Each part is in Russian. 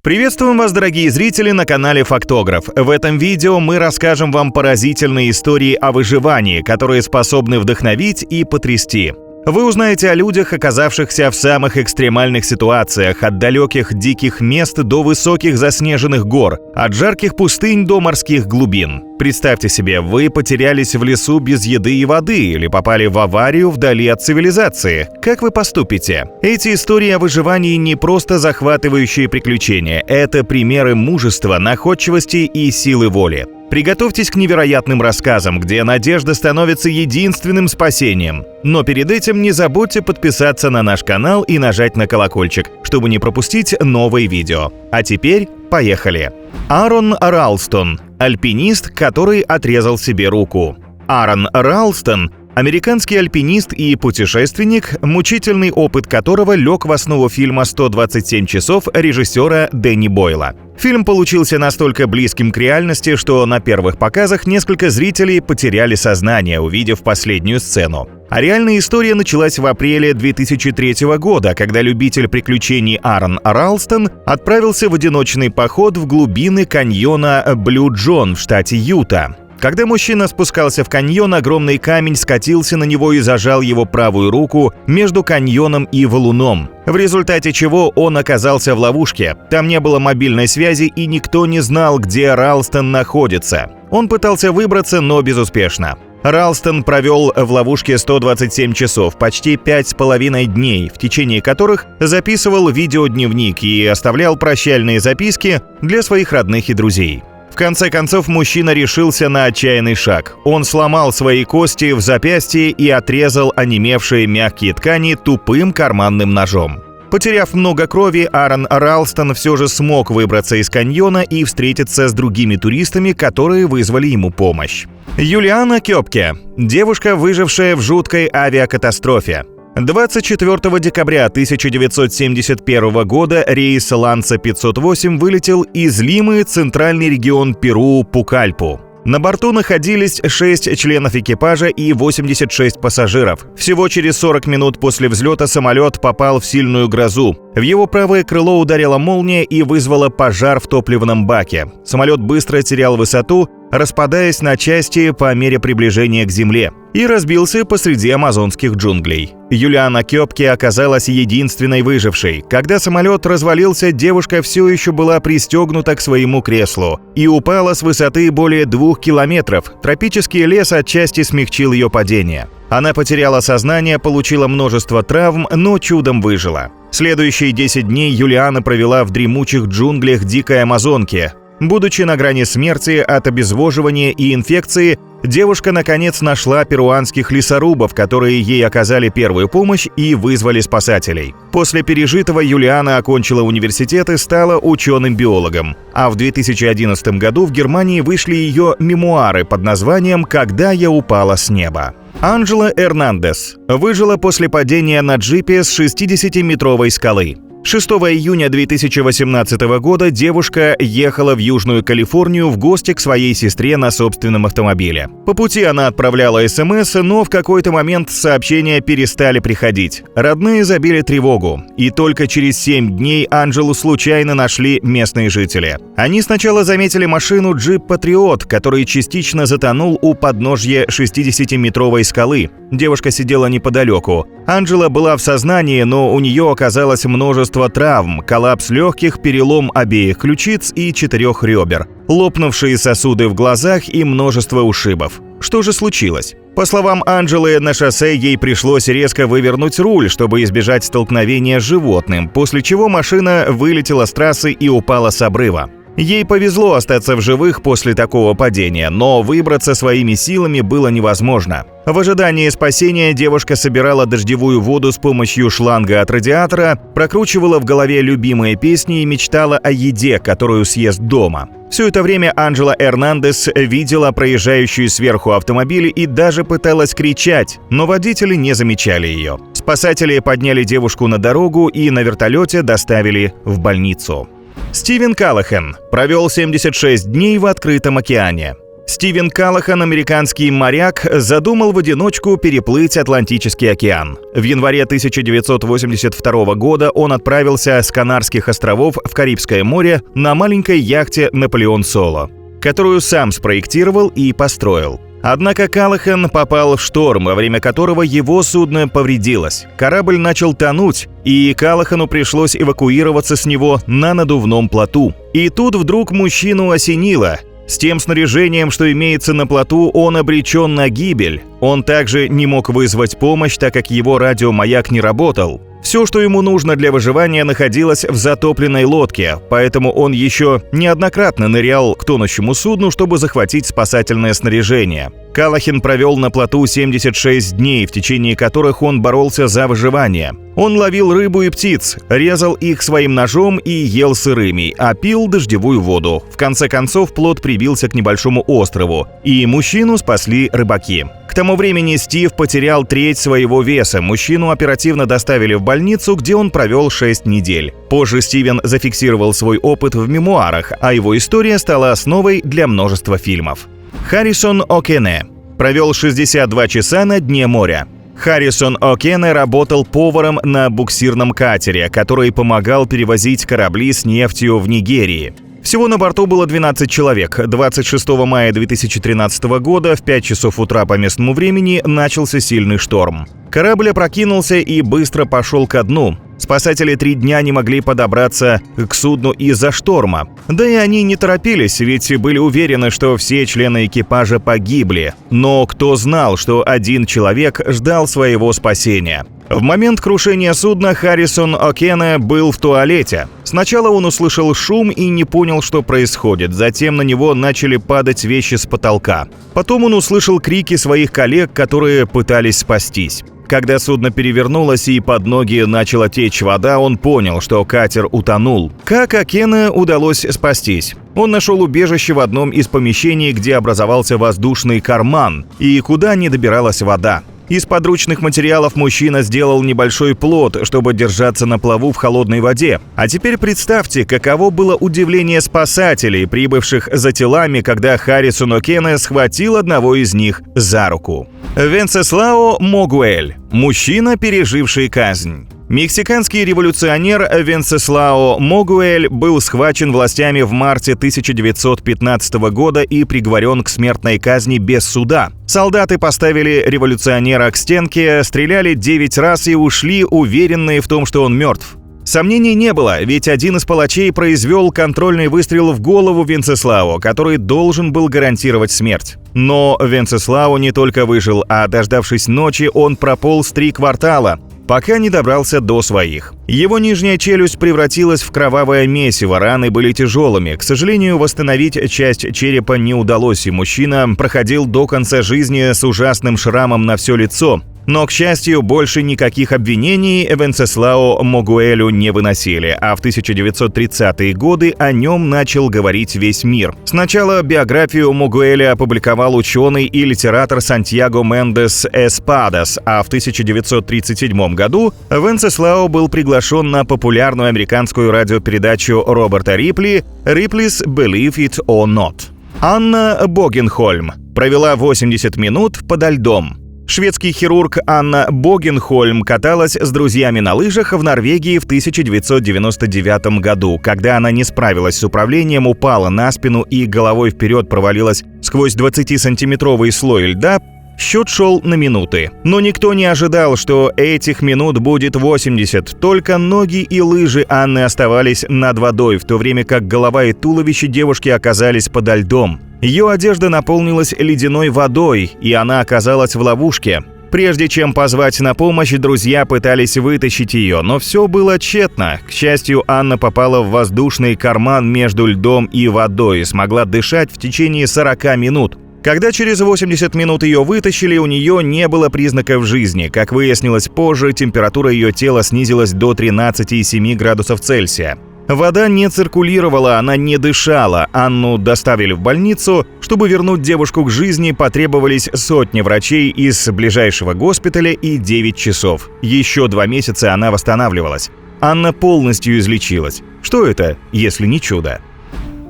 Приветствуем вас, дорогие зрители, на канале Фактограф. В этом видео мы расскажем вам поразительные истории о выживании, которые способны вдохновить и потрясти. Вы узнаете о людях, оказавшихся в самых экстремальных ситуациях, от далеких диких мест до высоких заснеженных гор, от жарких пустынь до морских глубин. Представьте себе, вы потерялись в лесу без еды и воды или попали в аварию вдали от цивилизации. Как вы поступите? Эти истории о выживании не просто захватывающие приключения, это примеры мужества, находчивости и силы воли. Приготовьтесь к невероятным рассказам, где надежда становится единственным спасением. Но перед этим не забудьте подписаться на наш канал и нажать на колокольчик, чтобы не пропустить новые видео. А теперь поехали! Аарон Ралстон – альпинист, который отрезал себе руку. Аарон Ралстон – американский альпинист и путешественник, мучительный опыт которого лег в основу фильма «127 часов» режиссера Дэнни Бойла. Фильм получился настолько близким к реальности, что на первых показах несколько зрителей потеряли сознание, увидев последнюю сцену. А реальная история началась в апреле 2003 года, когда любитель приключений Аарон Ралстон отправился в одиночный поход в глубины каньона Блю Джон в штате Юта. Когда мужчина спускался в каньон, огромный камень скатился на него и зажал его правую руку между каньоном и валуном, в результате чего он оказался в ловушке. Там не было мобильной связи, и никто не знал, где Ралстон находится. Он пытался выбраться, но безуспешно. Ралстон провел в ловушке 127 часов, почти 5,5 дней, в течение которых записывал видеодневник и оставлял прощальные записки для своих родных и друзей. В конце концов, мужчина решился на отчаянный шаг. Он сломал свои кости в запястье и отрезал онемевшие мягкие ткани тупым карманным ножом. Потеряв много крови, Аарон Ралстон все же смог выбраться из каньона и встретиться с другими туристами, которые вызвали ему помощь. Юлиана Кёпке – девушка, выжившая в жуткой авиакатастрофе. 24 декабря 1971 года рейс Ланца-508 вылетел из Лимы, центральный регион Перу, Пукальпу. На борту находились 6 членов экипажа и 86 пассажиров. Всего через 40 минут после взлета самолет попал в сильную грозу. В его правое крыло ударила молния и вызвала пожар в топливном баке. Самолет быстро терял высоту, распадаясь на части по мере приближения к земле, и разбился посреди амазонских джунглей. Юлиана Кёпке оказалась единственной выжившей. Когда самолет развалился, девушка все еще была пристегнута к своему креслу и упала с высоты более 2 километров. Тропический лес отчасти смягчил ее падение. Она потеряла сознание, получила множество травм, но чудом выжила. Следующие 10 дней Юлиана провела в дремучих джунглях дикой Амазонки. Будучи на грани смерти от обезвоживания и инфекции, девушка наконец нашла перуанских лесорубов, которые ей оказали первую помощь и вызвали спасателей. После пережитого Юлиана окончила университет и стала ученым-биологом. А в 2011 году в Германии вышли ее мемуары под названием «Когда я упала с неба». Анджела Эрнандес выжила после падения на джипе с 60-метровой скалы. 6 июня 2018 года девушка ехала в Южную Калифорнию в гости к своей сестре на собственном автомобиле. По пути она отправляла СМС, но в какой-то момент сообщения перестали приходить. Родные забили тревогу, и только через 7 дней Анджелу случайно нашли местные жители. Они сначала заметили машину Jeep Patriot, который частично затонул у подножья 60-метровой скалы. Девушка сидела неподалеку. Анджела была в сознании, но у нее оказалось множество травм, коллапс легких, перелом обеих ключиц и 4 ребер, лопнувшие сосуды в глазах и множество ушибов. Что же случилось? По словам Анджелы, на шоссе ей пришлось резко вывернуть руль, чтобы избежать столкновения с животным, после чего машина вылетела с трассы и упала с обрыва. Ей повезло остаться в живых после такого падения, но выбраться своими силами было невозможно. В ожидании спасения девушка собирала дождевую воду с помощью шланга от радиатора, прокручивала в голове любимые песни и мечтала о еде, которую съест дома. Все это время Анджела Эрнандес видела проезжающую сверху автомобили и даже пыталась кричать, но водители не замечали ее. Спасатели подняли девушку на дорогу и на вертолете доставили в больницу. Стивен Каллахан провел 76 дней в открытом океане. Стивен Каллахан, американский моряк, задумал в одиночку переплыть Атлантический океан. В январе 1982 года он отправился с Канарских островов в Карибское море на маленькой яхте «Наполеон Соло», которую сам спроектировал и построил. Однако Каллахан попал в шторм, во время которого его судно повредилось. Корабль начал тонуть, и Каллахану пришлось эвакуироваться с него на надувном плоту. И тут вдруг мужчину осенило. С тем снаряжением, что имеется на плоту, он обречен на гибель. Он также не мог вызвать помощь, так как его радиомаяк не работал. Все, что ему нужно для выживания, находилось в затопленной лодке, поэтому он еще неоднократно нырял к тонущему судну, чтобы захватить спасательное снаряжение. Каллахан провел на плоту 76 дней, в течение которых он боролся за выживание. Он ловил рыбу и птиц, резал их своим ножом и ел сырыми, а пил дождевую воду. В конце концов, плот прибился к небольшому острову, и мужчину спасли рыбаки. К тому времени Стив потерял треть своего веса. Мужчину оперативно доставили в больницу, где он провел 6 недель. Позже Стивен зафиксировал свой опыт в мемуарах, а его история стала основой для множества фильмов. Харрисон О'Кенне провел 62 часа на дне моря. Харрисон О'Кенне работал поваром на буксирном катере, который помогал перевозить корабли с нефтью в Нигерии. Всего на борту было 12 человек. 26 мая 2013 года в 5 часов утра по местному времени начался сильный шторм. Корабль опрокинулся и быстро пошел ко дну. Спасатели 3 дня не могли подобраться к судну из-за шторма. Да и они не торопились, ведь были уверены, что все члены экипажа погибли. Но кто знал, что один человек ждал своего спасения? В момент крушения судна Харрисон О'Кенне был в туалете. Сначала он услышал шум и не понял, что происходит. Затем на него начали падать вещи с потолка. Потом он услышал крики своих коллег, которые пытались спастись. Когда судно перевернулось и под ноги начала течь вода, он понял, что катер утонул. Как О'Кенне удалось спастись? Он нашел убежище в одном из помещений, где образовался воздушный карман, и куда не добиралась вода. Из подручных материалов мужчина сделал небольшой плот, чтобы держаться на плаву в холодной воде. А теперь представьте, каково было удивление спасателей, прибывших за телами, когда Харрисон О'Кенне схватил одного из них за руку. Венцеслао Могуэль – мужчина, переживший казнь. Мексиканский революционер Венцеслао Могуэль был схвачен властями в марте 1915 года и приговорен к смертной казни без суда. Солдаты поставили революционера к стенке, стреляли 9 раз и ушли, уверенные в том, что он мертв. Сомнений не было, ведь один из палачей произвел контрольный выстрел в голову Венцеслао, который должен был гарантировать смерть. Но Венцеслао не только выжил, а дождавшись ночи, он прополз 3 квартала, пока не добрался до своих. Его нижняя челюсть превратилась в кровавое месиво, раны были тяжелыми. К сожалению, восстановить часть черепа не удалось, и мужчина проходил до конца жизни с ужасным шрамом на все лицо. Но, к счастью, больше никаких обвинений Венцеслао Могуэлю не выносили, а в 1930-е годы о нем начал говорить весь мир. Сначала биографию Могуэля опубликовал ученый и литератор Сантьяго Мендес Эспадас, а в 1937 году Венцеслао был приглашен на популярную американскую радиопередачу Роберта Рипли «Ripley's Believe It or Not». Анна Богенхольм провела 80 минут подо льдом. Шведский хирург Анна Богенхольм каталась с друзьями на лыжах в Норвегии в 1999 году. Когда она не справилась с управлением, упала на спину и головой вперед провалилась сквозь 20-сантиметровый слой льда, счет шел на минуты. Но никто не ожидал, что этих минут будет 80. Только ноги и лыжи Анны оставались над водой, в то время как голова и туловище девушки оказались подо льдом. Ее одежда наполнилась ледяной водой, и она оказалась в ловушке. Прежде чем позвать на помощь, друзья пытались вытащить ее, но все было тщетно. К счастью, Анна попала в воздушный карман между льдом и водой и смогла дышать в течение 40 минут. Когда через 80 минут ее вытащили, у нее не было признаков жизни. Как выяснилось позже, температура ее тела снизилась до 13,7 градусов Цельсия. Вода не циркулировала, она не дышала. Анну доставили в больницу. Чтобы вернуть девушку к жизни, потребовались сотни врачей из ближайшего госпиталя и 9 часов. Еще 2 месяца она восстанавливалась. Анна полностью излечилась. Что это, если не чудо?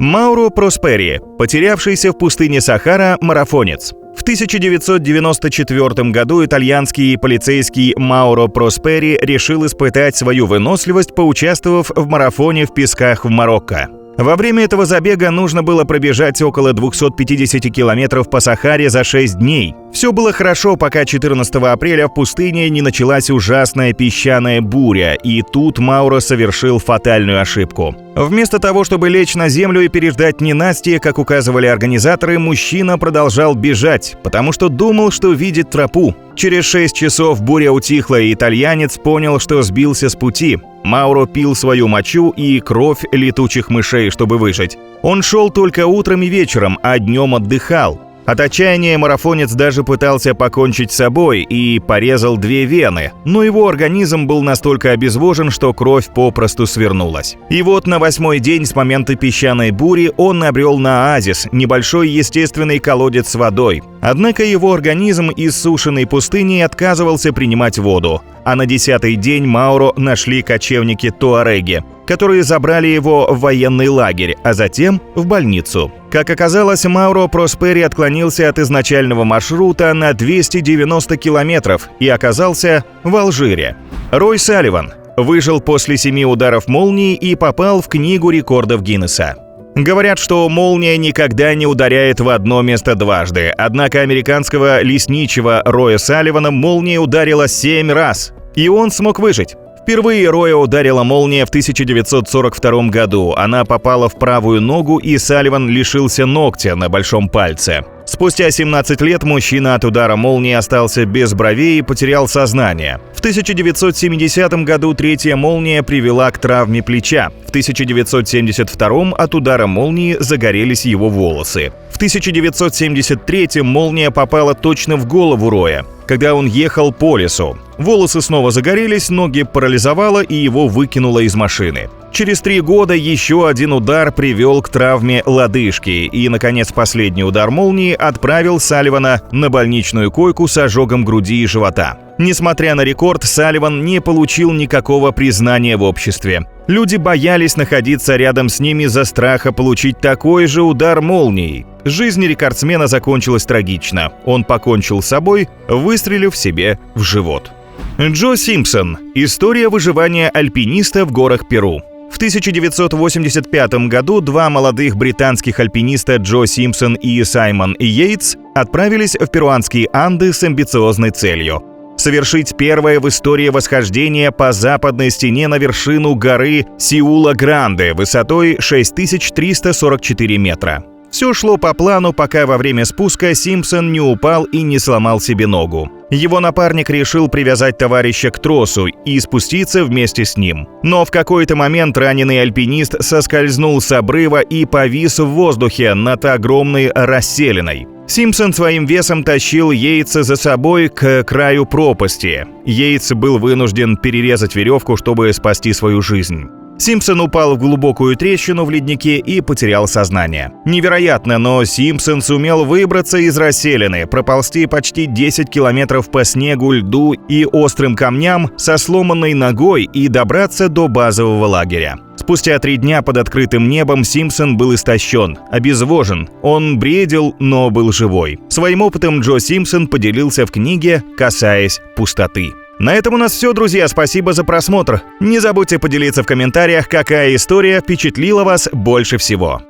Мауро Проспери, потерявшийся в пустыне Сахара марафонец. В 1994 году итальянский полицейский Мауро Проспери решил испытать свою выносливость, поучаствовав в марафоне в песках в Марокко. Во время этого забега нужно было пробежать около 250 километров по Сахаре за 6 дней. Все было хорошо, пока 14 апреля в пустыне не началась ужасная песчаная буря, и тут Мауро совершил фатальную ошибку. Вместо того, чтобы лечь на землю и переждать ненастье, как указывали организаторы, мужчина продолжал бежать, потому что думал, что видит тропу. Через 6 часов буря утихла, и итальянец понял, что сбился с пути. Мауро пил свою мочу и кровь летучих мышей, чтобы выжить. Он шел только утром и вечером, а днем отдыхал. От отчаяния марафонец даже пытался покончить с собой и порезал 2 вены, но его организм был настолько обезвожен, что кровь попросту свернулась. И вот на 8-й день с момента песчаной бури он набрел на оазис, небольшой естественный колодец с водой. Однако его организм, иссушенный пустыней, отказывался принимать воду. А на 10-й день Мауро нашли кочевники-туареги, которые забрали его в военный лагерь, а затем в больницу. Как оказалось, Мауро Проспери отклонился от изначального маршрута на 290 километров и оказался в Алжире. Рой Салливан выжил после 7 ударов молнии и попал в Книгу рекордов Гиннесса. Говорят, что молния никогда не ударяет в одно место дважды, однако американского лесничего Роя Салливана молния ударила 7 раз, и он смог выжить. Впервые Роя ударила молния в 1942 году. Она попала в правую ногу, и Салливан лишился ногтя на большом пальце. Спустя 17 лет мужчина от удара молнии остался без бровей и потерял сознание. В 1970 году 3-я молния привела к травме плеча. В 1972 от удара молнии загорелись его волосы. В 1973 молния попала точно в голову Роя, когда он ехал по лесу. Волосы снова загорелись, ноги парализовало, и его выкинуло из машины. Через 3 года еще один удар привел к травме лодыжки, и, наконец, последний удар молнии отправил Салливана на больничную койку с ожогом груди и живота. Несмотря на рекорд, Салливан не получил никакого признания в обществе. Люди боялись находиться рядом с ним из-за страха получить такой же удар молнией. Жизнь рекордсмена закончилась трагично. Он покончил с собой, выстрелив себе в живот. Джо Симпсон. История выживания альпиниста в горах Перу. В 1985 году 2 молодых британских альпиниста Джо Симпсон и Саймон Йейтс отправились в перуанские Анды с амбициозной целью – совершить первое в истории восхождение по западной стене на вершину горы Сиула-Гранде высотой 6344 метра. Все шло по плану, пока во время спуска Симпсон не упал и не сломал себе ногу. Его напарник решил привязать товарища к тросу и спуститься вместе с ним. Но в какой-то момент раненый альпинист соскользнул с обрыва и повис в воздухе над огромной расселиной. Симпсон своим весом тащил Йейтса за собой к краю пропасти. Йейтс был вынужден перерезать веревку, чтобы спасти свою жизнь. Симпсон упал в глубокую трещину в леднике и потерял сознание. Невероятно, но Симпсон сумел выбраться из расселины, проползти почти 10 километров по снегу, льду и острым камням со сломанной ногой и добраться до базового лагеря. Спустя 3 дня под открытым небом Симпсон был истощен, обезвожен. Он бредил, но был живой. Своим опытом Джо Симпсон поделился в книге «Касаясь пустоты». На этом у нас все, друзья. Спасибо за просмотр. Не забудьте поделиться в комментариях, какая история впечатлила вас больше всего.